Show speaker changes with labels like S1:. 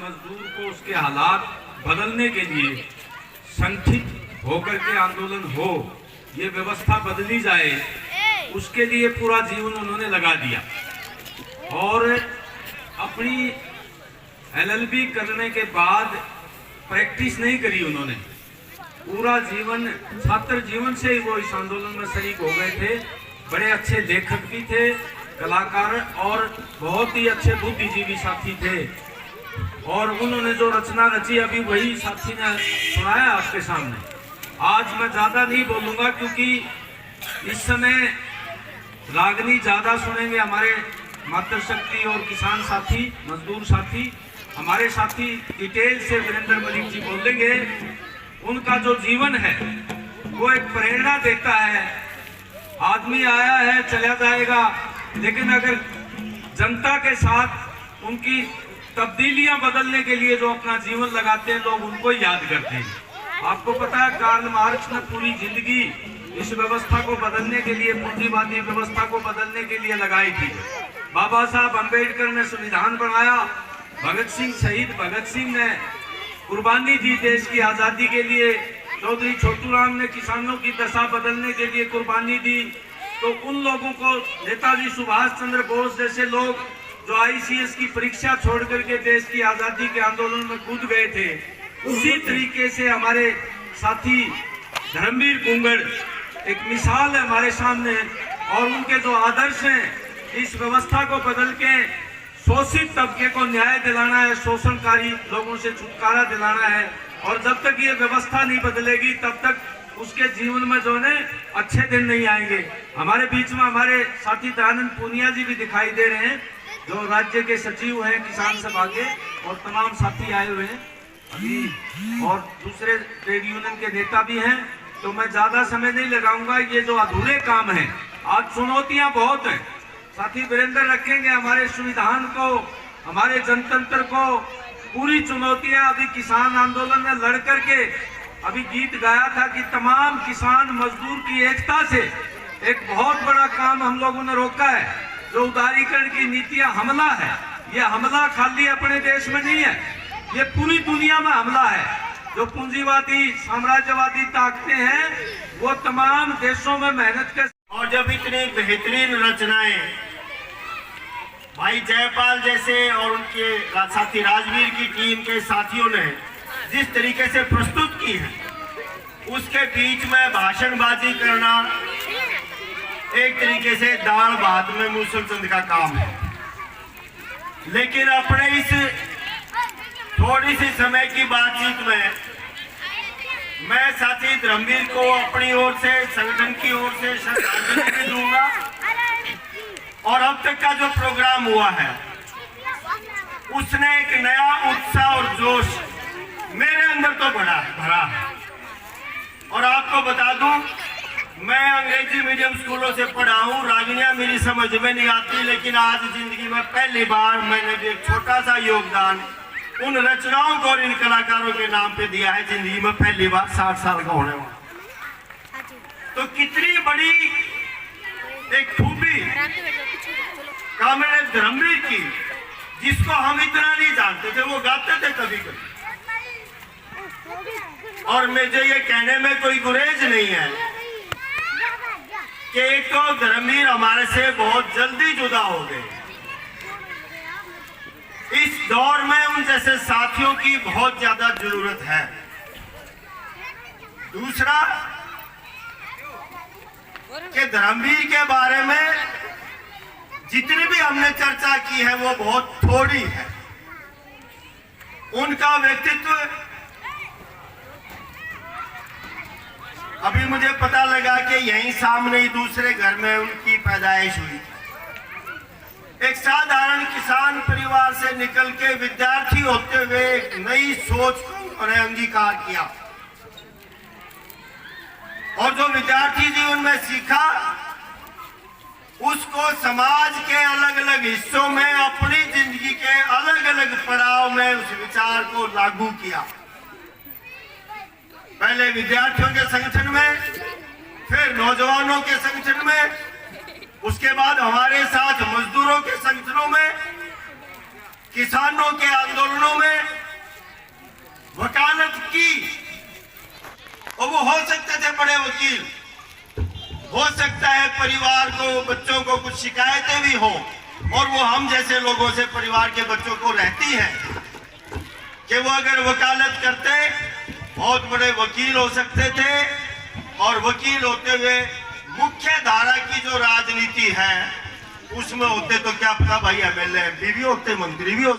S1: मजदूर को उसके हालात बदलने के लिए संगठित होकर के आंदोलन हो, ये व्यवस्था बदली जाए, उसके लिए पूरा जीवन उन्होंने लगा दिया। और अपनी LLB करने के बाद प्रैक्टिस नहीं करी उन्होंने, पूरा जीवन छात्र जीवन से ही वो इस आंदोलन में शरीक हो गए थे। बड़े अच्छे लेखक भी थे, कलाकार और बहुत ही अच्छे बुद्धिजीवी साथी थे। और उन्होंने जो रचना रची अभी वही साथी ने सुनाया आपके सामने। आज मैं ज्यादा नहीं बोलूंगा क्योंकि इस समय रागनी ज्यादा सुनेंगे हमारे मातृशक्ति और किसान साथी, मजदूर साथी। हमारे साथी डिटेल से वीरेंद्र मलिक जी बोलेंगे। उनका जो जीवन है वो एक प्रेरणा देता है। आदमी आया है चला जाएगा, लेकिन अगर जनता के साथ उनकी तब्दीलियां बदलने के लिए जो अपना जीवन लगाते हैं, लोग उनको याद करते हैं। आपको पता है कार्ल मार्क्स ने पूरी जिंदगी इस व्यवस्था को बदलने के लिए, पूंजीवादी व्यवस्था को बदलने के लिए लगाई थी। बाबा साहब अम्बेडकर ने संविधान बनाया, भगत सिंह शहीद भगत सिंह ने कुर्बानी दी देश की आजादी के लिए, चौधरी छोटूराम ने किसानों की दशा बदलने के लिए कुर्बानी दी। तो उन लोगों को नेताजी सुभाष चंद्र बोस जैसे लोग जो ICS की परीक्षा छोड़ करके देश की आजादी के आंदोलन में कूद गए थे, उसी तरीके से हमारे साथी धर्मवीर कुंगड़ एक मिसाल है हमारे सामने। और उनके जो आदर्श हैं, इस व्यवस्था को बदल के शोषित तबके को न्याय दिलाना है, शोषणकारी लोगों से छुटकारा दिलाना है। और जब तक ये व्यवस्था नहीं बदलेगी तब तक उसके जीवन में जो है अच्छे दिन नहीं आएंगे। हमारे बीच में हमारे साथी दयानंद पूनिया जी भी दिखाई दे रहे हैं, जो राज्य के सचिव हैं किसान सभा के, और तमाम साथी आए हुए हैं अभी, और दूसरे ट्रेड यूनियन के नेता भी हैं। तो मैं ज्यादा समय नहीं लगाऊंगा। ये जो अधूरे काम है, आज चुनौतियां बहुत हैं, साथी वीरेंद्र रखेंगे हमारे संविधान को, हमारे जनतंत्र को। पूरी चुनौतियां अभी किसान आंदोलन में लड़ करके अभी गीत गाया था कि तमाम किसान मजदूर की एकता से एक बहुत बड़ा काम हम लोगों ने रोका है। जो उदारीकरण की नीतियां हमला है, ये हमला खाली अपने देश में नहीं है, ये पूरी दुनिया में हमला है। जो पूंजीवादी साम्राज्यवादी ताकतें हैं वो तमाम देशों में मेहनत कर।
S2: और जब इतनी बेहतरीन रचनाएं भाई जयपाल जैसे और उनके साथी राजवीर की टीम के साथियों ने जिस तरीके से प्रस्तुत की है, उसके बीच में भाषणबाजी करना एक तरीके से दाल भात में मूसलचंद का काम है। लेकिन अपने इस थोड़ी सी समय की बातचीत में मैं साथी धर्मवीर को अपनी ओर से, संगठन की ओर से श्रद्धांजलि दूंगा। और अब तक का जो प्रोग्राम हुआ है उसने एक नया उत्साह और जोश मेरे अंदर तो भरा है। और आपको बता दूं, मैं अंग्रेजी मीडियम स्कूलों से पढ़ा हूं, रागनियां मेरी समझ में नहीं आती, लेकिन आज जिंदगी में पहली बार मैंने भी एक छोटा सा योगदान उन रचनाओं को और इन कलाकारों के नाम पे दिया है। जिंदगी में पहली बार 60 साल का होने वाला, तो कितनी बड़ी एक खूबी काम है धर्मवीर की, जिसको हम इतना नहीं जानते थे। वो गाते थे कभी कभी, और मुझे ये कहने में कोई गुरेज नहीं है कि एक तो धर्मवीर हमारे से बहुत जल्दी जुदा हो गए। इस दौर में उन जैसे साथियों की बहुत ज्यादा जरूरत है। दूसरा कि धर्मवीर के बारे में जितनी भी हमने चर्चा की है वो बहुत थोड़ी है। उनका व्यक्तित्व, अभी मुझे पता लगा कि यहीं सामने ही दूसरे घर में उनकी पैदाइश हुई। एक साधारण किसान परिवार से निकल के विद्यार्थी होते हुए एक नई सोच को उन्होंने अंगीकार किया, और जो विद्यार्थी जीवन में सीखा उसको समाज के अलग अलग हिस्सों में, अपनी जिंदगी के अलग अलग पड़ाव में उस विचार को लागू किया। पहले विद्यार्थियों के संगठन में, फिर नौजवानों के संगठन में, उसके बाद हमारे साथ मजदूरों के संगठनों में, किसानों के आंदोलनों में, वकील, हो सकता है परिवार को, बच्चों को कुछ शिकायतें भी हो, और वो हम जैसे लोगों से परिवार के बच्चों को रहती है कि वो अगर वकालत करते बहुत बड़े वकील हो सकते थे, और वकील होते हुए मुख्य धारा की जो राजनीति है उसमें होते तो क्या पता भाई एमएलए एमपी भी होते, मंत्री भी हो